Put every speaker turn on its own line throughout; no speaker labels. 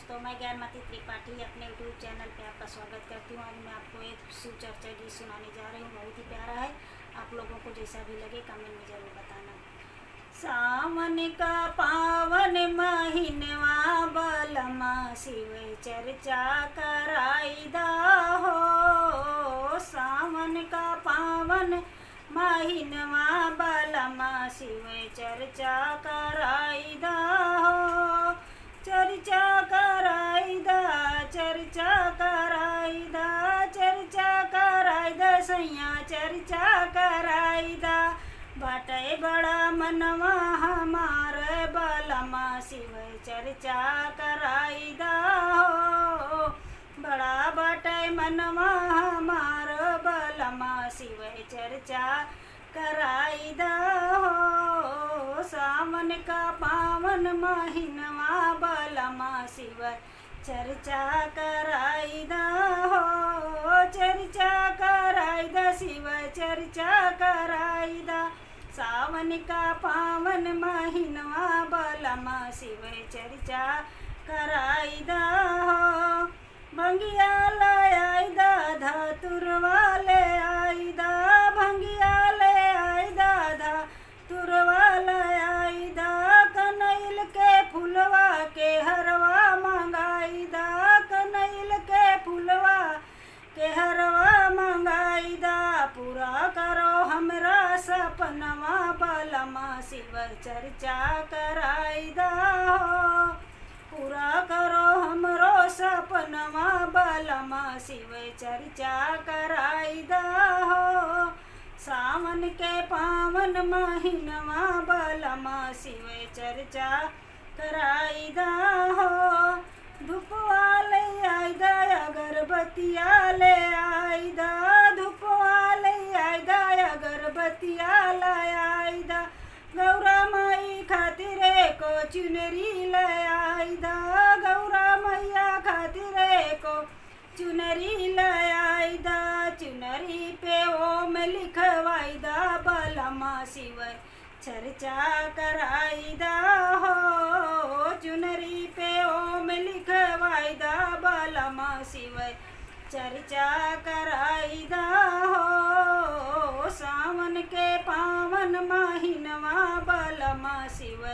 दोस्तों, मैं ज्ञानमती त्रिपाठी अपने यूट्यूब चैनल पे आपका स्वागत करती हूँ। आज मैं आपको एक शिव चर्चा गीत सुनाने जा रही हूँ। बहुत ही प्यारा है। आप लोगों को जैसा भी लगे कमेंट में ज़रूर बताना। सावन का पावन महीनवा बलमा शिव चर्चा कराईदा हो। सावन का पावन महीनवा बलमा शिव चर्चा कराईदा हो। चर्चा कराईदा, चर्चा कराईदा, चर्चा कराईदा सैया चर्चा कराईदा। बाटे बड़ा मनवा हमार बलमा शिव चर्चा कराईदा हो। बड़ा बाटे मनवा हमार बलमा शिव चर्चा कराईदा हो। सावन का पावन महीनवा बलमा शिव चर्चा कराईदा हो। चर्चा कराईदा शिव चर्चा कराईदा। सावन का पावन महीनवा बलमा शिव चर्चा कराईदा हो। भंगिया ले आईदा धतुरवा ले आईदा। भंगिया ले आईदा धतुरवा ले आईदा। कनैल के फुलवा के हरवा मंगाईदा। कनैल के फुलवा के हरवा मंगाईदा। पूरा करो हमरा सपनवा बलमा शिव चर्चा कराईदा हो। पूरा करो हमरो सपनवा बलमा शिव चर्चा कराईदा हो। सावन के पावन महीनवा बलमा शिव चर्चा कराईदा हो। धूपवा ले आईदा अगरबत्तिया ले आईदा। धूपवा ले आईदा अगरबत्तिया ले आईदा। गौरा माई खातिर को चुनरी ले आईदा। गौरा मैया खातिर को चुनरी ले आईदा। चुनरी पे ओम लिखवाईदा बलमा शिव चर्चा कराईदा हो। चुनरी पे ओम लिखवाईदा बलमा शिव चर्चा कराईदा हो। सावन के पावन महीनवा बलमा शिव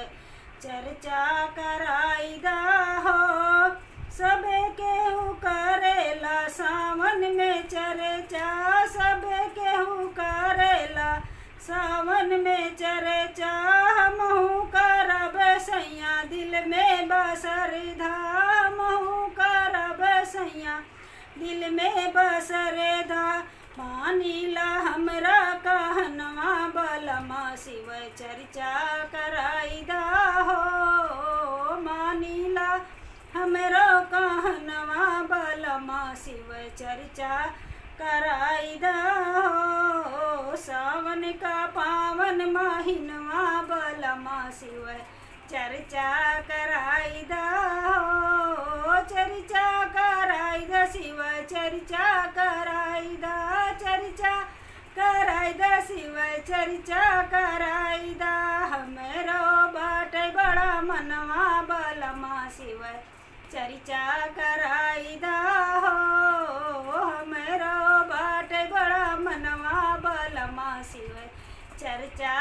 चर्चा कराईदा हो। सबे केहू करेला सावन में चर्चा। सबे केहू करेला सावन में चर्चा। हमहू करब सैया दिल में बसरधा। हमहू करब सैया दिल में बसरधा। मानीला हमरा कहनवा बलमा शिव चर्चा कराईदा हो। मानीला हमरो कहनवा बलमा शिव चर्चा कराईदा हो। सावन का पावन महीनवा बलमा शिव चर्चा कराईदा हो। चर्चा कराईदा शिव चर्चा कराईदा। चर्चा कराईदा शिव चर्चा कराईदा। हमरो बाटे बड़ा मनवा बलमा शिव चर्चा कराईदा हो। हमरो बाटे बड़ा मनवा बलमा शिव चर्चा